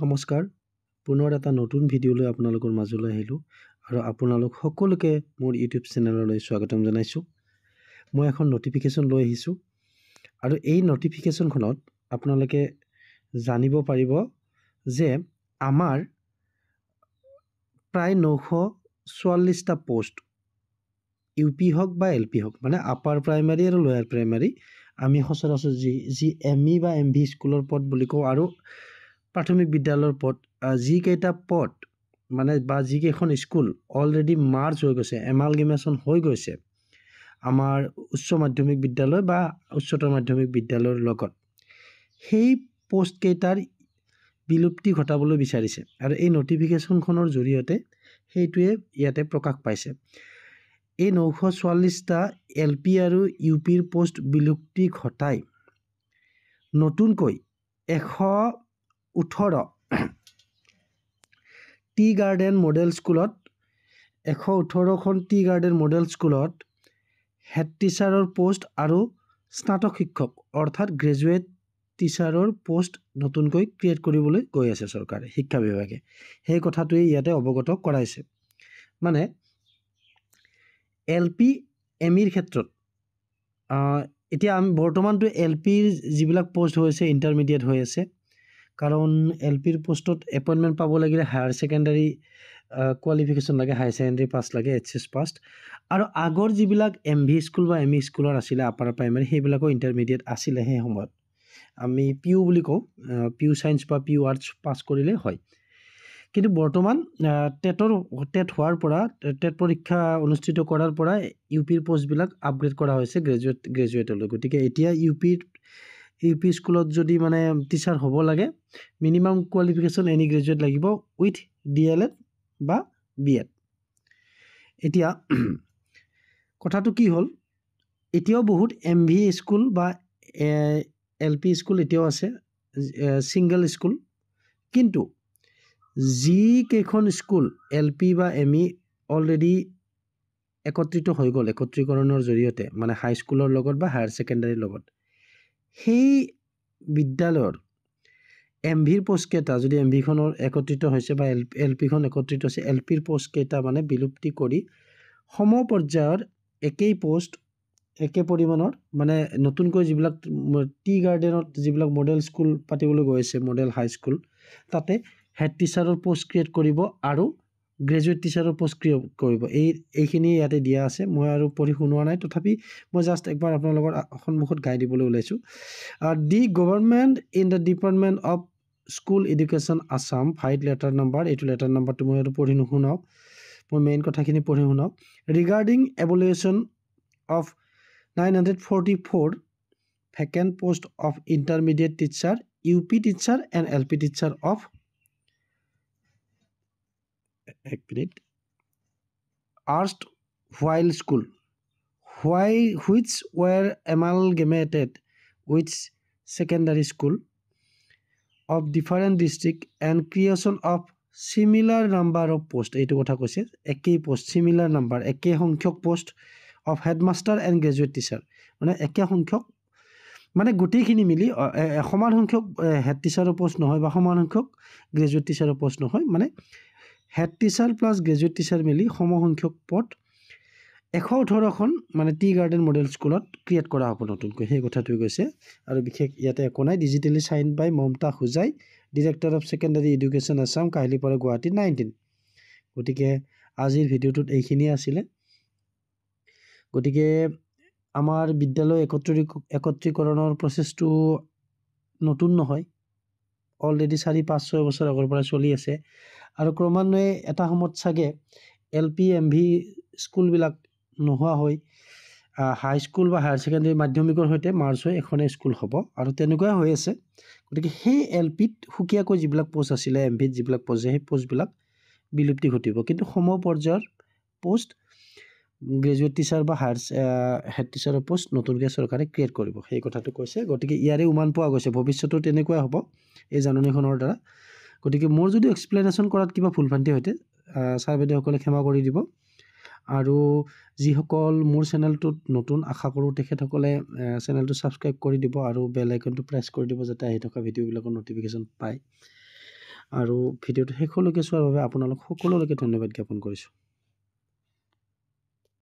নমস্কাৰ পুনৰ এটা নতুন ভিডিঅ'লৈ আপোনালোকৰ মাজলৈ আহিলোঁ আৰু আপোনালোক সকলোকে মোৰ ইউটিউব চেনেললৈ স্বাগতম জনাইছোঁ। মই এখন নটিফিকেশ্যন লৈ আহিছোঁ আৰু এই নটিফিকেশ্যনখনত আপোনালোকে জানিব পাৰিব যে আমাৰ প্ৰায় 944টা পোষ্ট ইউ পি হওক বা এল পি হওক মানে আপাৰ প্ৰাইমাৰী আৰু লোৱাৰ প্ৰাইমাৰী আমি সচৰাচৰ যি এম ই বা এম ভি স্কুলৰ পদ বুলি কওঁ আৰু প্ৰাথমিক বিদ্যালয়ৰ পদ যিকেইটা পদ মানে বা যিকেইখন স্কুল অলৰেডি মাৰ্জ হৈ গৈছে এমালগেমেশ্যন হৈ গৈছে আমাৰ উচ্চ মাধ্যমিক বিদ্যালয় বা উচ্চতৰ মাধ্যমিক বিদ্যালয়ৰ লগত সেই পোষ্টকেইটাৰ বিলুপ্তি ঘটাবলৈ বিচাৰিছে আৰু এই নটিফিকেশ্যনখনৰ জৰিয়তে সেইটোৱে ইয়াতে প্ৰকাশ পাইছে। এই 944টা এল পি আৰু ইউ পিৰ পোষ্ট বিলুপ্তি ঘটাই নতুনকৈ 118 টি গাৰ্ডেন মডেল স্কুলত 118খন টি গাৰ্ডেন মডেল স্কুলত হেড টিচাৰৰ পোষ্ট আৰু স্নাতক শিক্ষক অৰ্থাৎ গ্ৰেজুৱেট টিচাৰৰ পোষ্ট নতুনকৈ ক্ৰিয়েট কৰিবলৈ গৈ আছে চৰকাৰে শিক্ষা বিভাগে সেই কথাটোৱে ইয়াতে অৱগত কৰাইছে। মানে এল পি এম ইৰ ক্ষেত্ৰত এতিয়া আমি বৰ্তমানটো এল পিৰ যিবিলাক পোষ্ট হৈছে ইণ্টাৰমিডিয়েট হৈ আছে কাৰণ এল পিৰ পোষ্টত এপইণ্টমেণ্ট পাব লাগিলে হায়াৰ ছেকেণ্ডাৰী কোৱালিফিকেশ্যন লাগে হায়াৰ ছেকেণ্ডাৰী পাছ লাগে HS পাছ আৰু আগৰ যিবিলাক এম ভি স্কুল বা এম ই স্কুলৰ আছিলে আপাৰ প্ৰাইমাৰী সেইবিলাকো ইণ্টাৰমিডিয়েট আছিলে সেই সময়ত আমি পিউ বুলি কওঁ পিউ ছায়েন্স বা পিউ আৰ্টছ পাছ কৰিলে হয়। কিন্তু বৰ্তমান টেট হোৱাৰ পৰা টেট পৰীক্ষা অনুষ্ঠিত কৰাৰ পৰা ইউ পিৰ পোষ্টবিলাক আপগ্ৰেড কৰা হৈছে গ্ৰেজুৱেটলৈ। গতিকে এতিয়া ইউ পি স্কুলত যদি মানে টিচাৰ হ'ব লাগে মিনিমাম কোৱালিফিকেশ্যন এনি গ্ৰেজুৱেট লাগিব উইথ DLED বা BEd। এতিয়া কথাটো কি হ'ল এতিয়াও বহুত এম ভি স্কুল বা এল পি স্কুল এতিয়াও আছে ছিংগল স্কুল কিন্তু যিকেইখন স্কুল এল পি বা এম ই অলৰেডি একত্ৰিত হৈ গ'ল একত্ৰীকৰণৰ জৰিয়তে মানে হাইস্কুলৰ লগত বা হায়াৰ ছেকেণ্ডাৰীৰ লগত সেই বিদ্যালয়ৰ এম ভিৰ পোষ্টকেইটা যদি এম ভিখনৰ একত্ৰিত হৈছে বা এল পিখন একত্ৰিত হৈছে এল পিৰ পোষ্টকেইটা মানে বিলুপ্তি কৰি সম পৰ্যায়ৰ একেই পোষ্ট একে পৰিমাণৰ মানে নতুনকৈ যিবিলাক টি গাৰ্ডেনত যিবিলাক মডেল স্কুল পাতিবলৈ গৈ আছে মডেল হাইস্কুল তাতে হেড টিচাৰৰ পোষ্ট ক্ৰিয়েট কৰিব আৰু গ্ৰেজুৱেট টিচাৰৰ পোষ্ট ক্ৰিয়েট কৰিব এইখিনি ইয়াতে দিয়া আছে। মই আৰু পঢ়ি শুনোৱা নাই তথাপি মই জাষ্ট একবাৰ আপোনালোকৰ সন্মুখত গাই দিবলৈ ওলাইছোঁ। The government in the department of school education Assam fight letter number এইটো লেটাৰ নাম্বাৰটো মই আৰু পঢ়ি নুশুনাওঁ মই মেইন কথাখিনি পঢ়ি শুনাওঁ regarding এভলিউশ্যন of 944 vacant post of intermediate teacher UP teacher and LP teacher of erstwhile school which were amalgamated with secondary school of different district and creation of similar number of post এইটো কথা কৈছে একেই post similar number একে সংখ্যক post of headmaster and graduate teacher মানে একে সংখ্যক মানে গোটেইখিনি মিলি সমান সংখ্যক হেড টিচাৰৰ পোষ্ট নহয় বা সমান সংখ্যক গ্ৰেজুৱেট টিচাৰৰ পোষ্ট নহয় মানে head teacher plus graduate teacher মিলি সমসংখ্যক পদ 118খন মানে টি গাৰ্ডেন মডেল স্কুলত ক্ৰিয়েট কৰা হ'ব নতুনকৈ সেই কথাটোৱে কৈছে আৰু বিশেষ ইয়াতে একো নাই digitally signed by Mamata Hojai director of secondary education Assam Kahilipara Guwahati 19। গতিকে আজিৰ ভিডিঅ'টোত এইখিনিয়ে আছিলে। গতিকে আমাৰ বিদ্যালয় একত্ৰীকৰণৰ প্ৰচেছটো নতুন নহয় অলৰেডি 4-5-6 বছৰ আগৰ পৰা চলি আছে আৰু ক্ৰমান্বয়ে এটা সময়ত চাগে এল পি এম ভি স্কুলবিলাক নোহোৱা হৈ হাইস্কুল বা হায়াৰ ছেকেণ্ডাৰী মাধ্যমিকৰ সৈতে মাৰ্জ হৈ এখনে স্কুল হ'ব আৰু তেনেকুৱাই হৈ আছে। গতিকে সেই এল পিত সুকীয়াকৈ যিবিলাক পোষ্ট আছিলে এম ভিত যিবিলাক পোষ্ট সেই পোষ্টবিলাক বিলুপ্তি ঘটিব কিন্তু সম পৰ্যায়ৰ পোষ্ট গ্ৰেজুৱেট টিচাৰ বা হেড টিচাৰৰ পোষ্ট নতুনকৈ চৰকাৰে ক্ৰিয়েট কৰিব সেই কথাটো কৈছে। গতিকে ইয়াৰে উমান পোৱা গৈছে ভৱিষ্যতো তেনেকুৱাই হ'ব এই জাননীখনৰ দ্বাৰা। গতিকে মোৰ যদি এক্সপ্লেনেশ্যন কৰাত কিবা ভুলভ্ৰান্তি হয়তে ছাৰ বাইদেউসকলে ক্ষমা কৰি দিব আৰু যিসকল মোৰ চেনেলটোত নতুন আশা কৰোঁ তেখেতসকলে চেনেলটো ছাবস্ক্ৰাইব কৰি দিব আৰু বেল আইকনটো প্ৰেছ কৰি দিব যাতে আহি থকা ভিডিঅ'বিলাকৰ নটিফিকেশ্যন পায় আৰু ভিডিঅ'টো শেষলৈকে চোৱাৰ বাবে আপোনালোক সকলোলৈকে ধন্যবাদ জ্ঞাপন কৰিছোঁ।